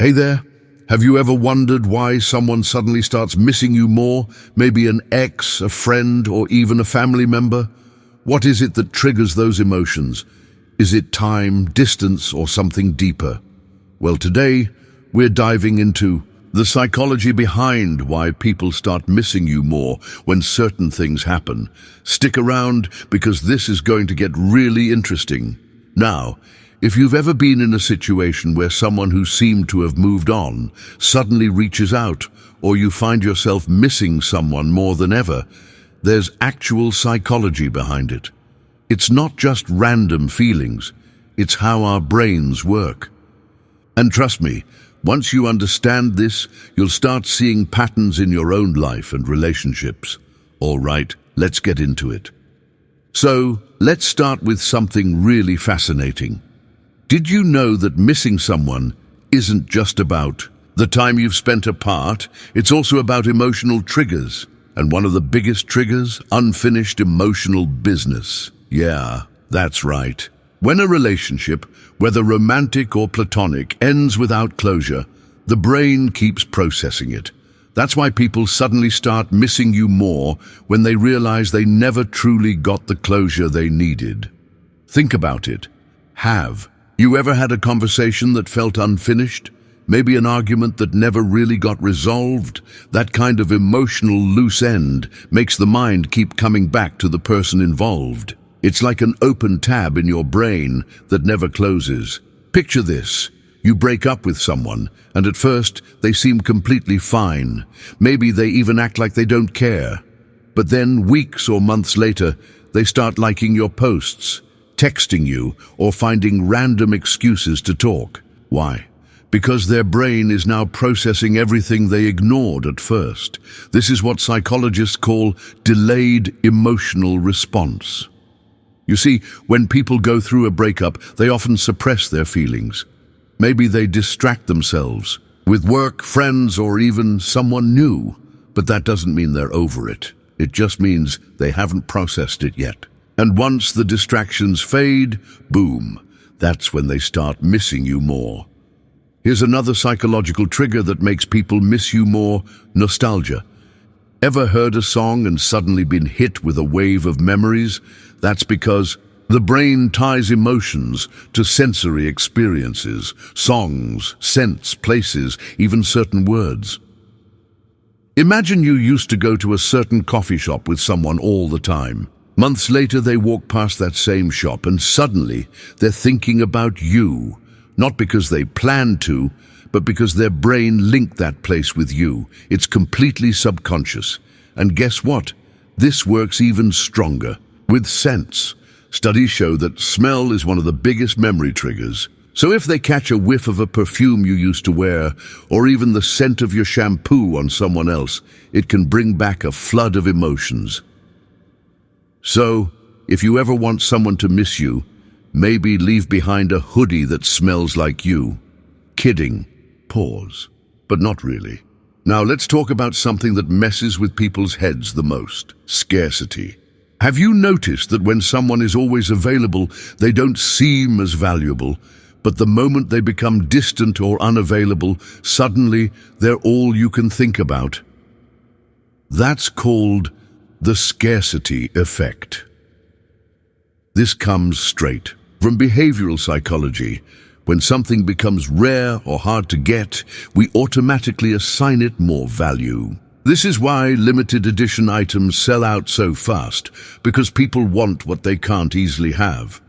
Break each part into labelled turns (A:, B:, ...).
A: Hey there, have you ever wondered why someone suddenly starts missing you more? Maybe an ex, a friend, or even a family member? What is it that triggers those emotions? Is it time, distance, or something deeper? Well, today, we're diving into the psychology behind why people start missing you more when certain things happen. Stick around because this is going to get really interesting. Now, if you've ever been in a situation where someone who seemed to have moved on suddenly reaches out, or you find yourself missing someone more than ever, there's actual psychology behind it. It's not just random feelings, it's how our brains work. And trust me, once you understand this, you'll start seeing patterns in your own life and relationships. All right, let's get into it. So, let's start with something really fascinating. Did you know that missing someone isn't just about the time you've spent apart? It's also about emotional triggers. And one of the biggest triggers, unfinished emotional business. Yeah, that's right. When a relationship, whether romantic or platonic, ends without closure, the brain keeps processing it. That's why people suddenly start missing you more when they realize they never truly got the closure they needed. Think about it. Have you ever had a conversation that felt unfinished? Maybe an argument that never really got resolved? That kind of emotional loose end makes the mind keep coming back to the person involved. It's like an open tab in your brain that never closes. Picture this. You break up with someone, and at first they seem completely fine. Maybe they even act like they don't care. But then, weeks or months later, they start liking your posts, texting you, or finding random excuses to talk. Why? Because their brain is now processing everything they ignored at first. This is what psychologists call delayed emotional response. You see, when people go through a breakup, they often suppress their feelings. Maybe they distract themselves with work, friends, or even someone new. But that doesn't mean they're over it. It just means they haven't processed it yet. And once the distractions fade, boom, that's when they start missing you more. Here's another psychological trigger that makes people miss you more: nostalgia. Ever heard a song and suddenly been hit with a wave of memories? That's because the brain ties emotions to sensory experiences, songs, scents, places, even certain words. Imagine you used to go to a certain coffee shop with someone all the time. Months later, they walk past that same shop and suddenly they're thinking about you, not because they planned to, but because their brain linked that place with you. It's completely subconscious. And guess what? This works even stronger with scents. Studies show that smell is one of the biggest memory triggers. So if they catch a whiff of a perfume you used to wear, or even the scent of your shampoo on someone else, it can bring back a flood of emotions. So, if you ever want someone to miss you, maybe leave behind a hoodie that smells like you. Kidding. Pause. But not really. Now let's talk about something that messes with people's heads the most: scarcity. Have you noticed that when someone is always available, they don't seem as valuable, but the moment they become distant or unavailable, suddenly they're all you can think about? That's called the scarcity effect. This comes straight from behavioral psychology. When something becomes rare or hard to get, we automatically assign it more value. This is why limited edition items sell out so fast, because people want what they can't easily have.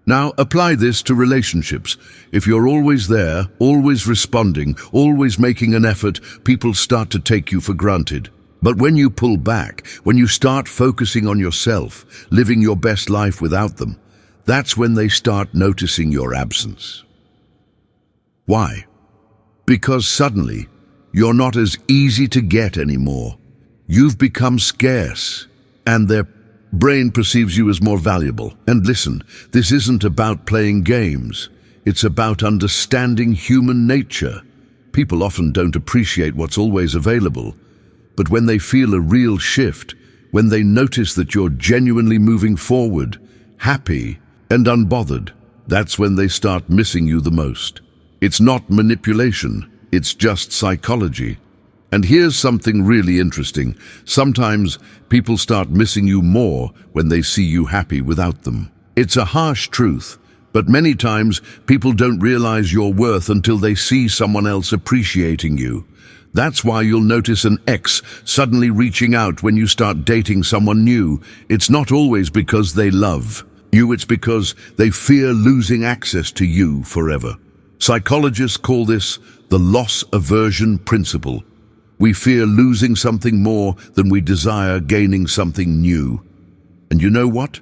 A: Now, apply this to relationships. If you're always there, always responding, always making an effort, people start to take you for granted. But when you pull back, when you start focusing on yourself, living your best life without them, that's when they start noticing your absence. Why? Because suddenly, you're not as easy to get anymore. You've become scarce, and their brain perceives you as more valuable. And listen, this isn't about playing games. It's about understanding human nature. People often don't appreciate what's always available. But when they feel a real shift, when they notice that you're genuinely moving forward, happy and unbothered, that's when they start missing you the most. It's not manipulation, it's just psychology. And here's something really interesting. Sometimes people start missing you more when they see you happy without them. It's a harsh truth, but many times people don't realize your worth until they see someone else appreciating you. That's why you'll notice an ex suddenly reaching out when you start dating someone new. It's not always because they love you, it's because they fear losing access to you forever. Psychologists call this the loss aversion principle. We fear losing something more than we desire gaining something new. And you know what?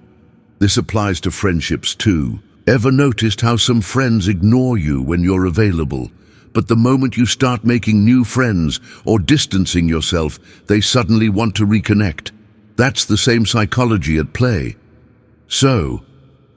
A: This applies to friendships too. Ever noticed how some friends ignore you when you're available, but the moment you start making new friends or distancing yourself, they suddenly want to reconnect? That's the same psychology at play. So,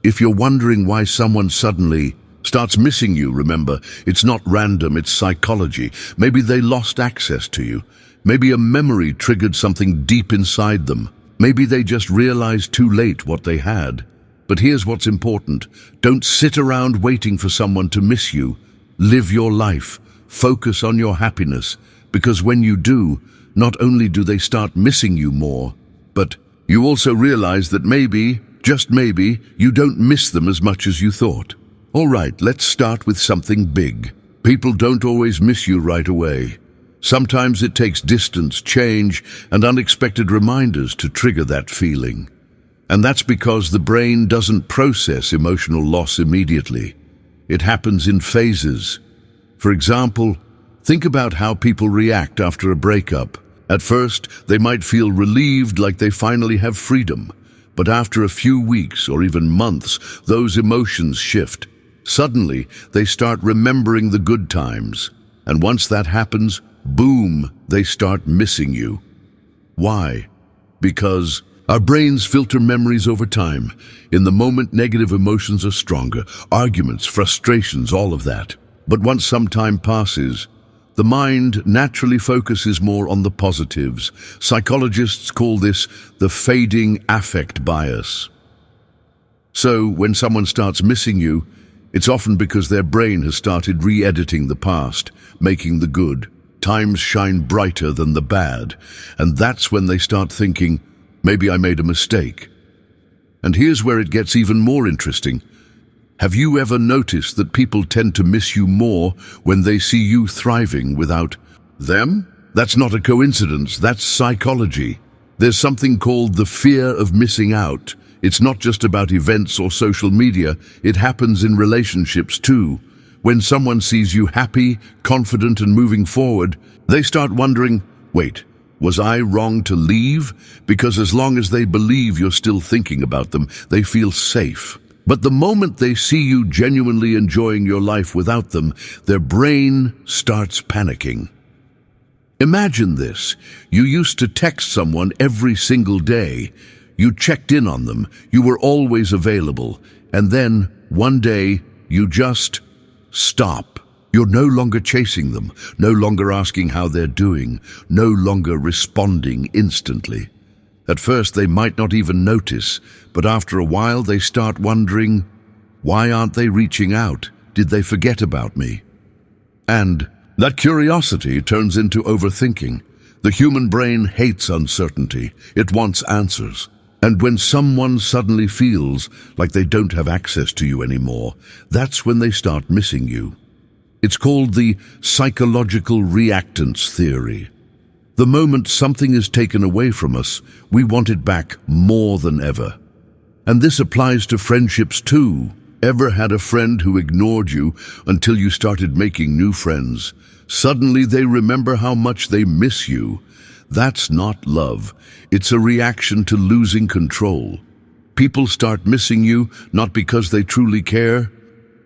A: if you're wondering why someone suddenly starts missing you, remember, it's not random, it's psychology. Maybe they lost access to you. Maybe a memory triggered something deep inside them. Maybe they just realized too late what they had. But here's what's important. Don't sit around waiting for someone to miss you. Live your life. Focus on your happiness. Because when you do, not only do they start missing you more, but you also realize that maybe, just maybe, you don't miss them as much as you thought. All right, let's start with something big. People don't always miss you right away. Sometimes it takes distance, change, and unexpected reminders to trigger that feeling. And that's because the brain doesn't process emotional loss immediately. It happens in phases. For example, think about how people react after a breakup. At first, they might feel relieved, like they finally have freedom. But after a few weeks or even months, those emotions shift. Suddenly, they start remembering the good times. And once that happens, boom, they start missing you. Why? Because our brains filter memories over time. In the moment, negative emotions are stronger. Arguments, frustrations, all of that. But once some time passes, the mind naturally focuses more on the positives. Psychologists call this the fading affect bias. So, when someone starts missing you, it's often because their brain has started re-editing the past, making the good times shine brighter than the bad. And that's when they start thinking, maybe I made a mistake. And here's where it gets even more interesting. Have you ever noticed that people tend to miss you more when they see you thriving without them? That's not a coincidence, that's psychology. There's something called the fear of missing out. It's not just about events or social media, it happens in relationships too. When someone sees you happy, confident, and moving forward, they start wondering, wait, was I wrong to leave? Because as long as they believe you're still thinking about them, they feel safe. But the moment they see you genuinely enjoying your life without them, their brain starts panicking. Imagine this. You used to text someone every single day. You checked in on them, you were always available, and then, one day, you just stop. You're no longer chasing them, no longer asking how they're doing, no longer responding instantly. At first, they might not even notice, but after a while, they start wondering, why aren't they reaching out? Did they forget about me? And that curiosity turns into overthinking. The human brain hates uncertainty. It wants answers. And when someone suddenly feels like they don't have access to you anymore, that's when they start missing you. It's called the psychological reactance theory. The moment something is taken away from us, we want it back more than ever. And this applies to friendships too. Ever had a friend who ignored you until you started making new friends? Suddenly they remember how much they miss you. That's not love. It's a reaction to losing control. People start missing you not because they truly care,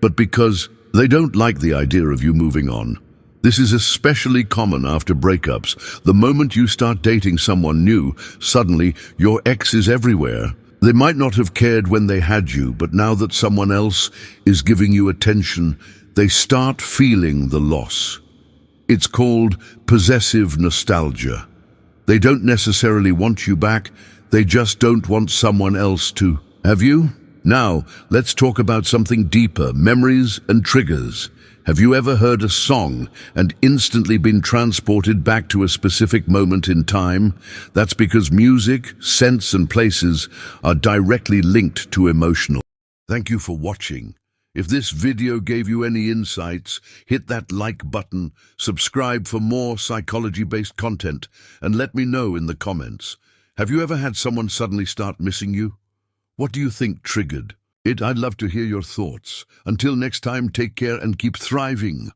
A: but because they don't like the idea of you moving on. This is especially common after breakups. The moment you start dating someone new, suddenly your ex is everywhere. They might not have cared when they had you, but now that someone else is giving you attention, they start feeling the loss. It's called possessive nostalgia. They don't necessarily want you back, they just don't want someone else to have you. Now, let's talk about something deeper, memories and triggers. Have you ever heard a song and instantly been transported back to a specific moment in time? That's because music, scents, and places are directly linked to emotional. Thank you for watching. If this video gave you any insights, hit that like button, subscribe for more psychology-based content, and let me know in the comments. Have you ever had someone suddenly start missing you? What do you think triggered it? I'd love to hear your thoughts. Until next time, take care and keep thriving.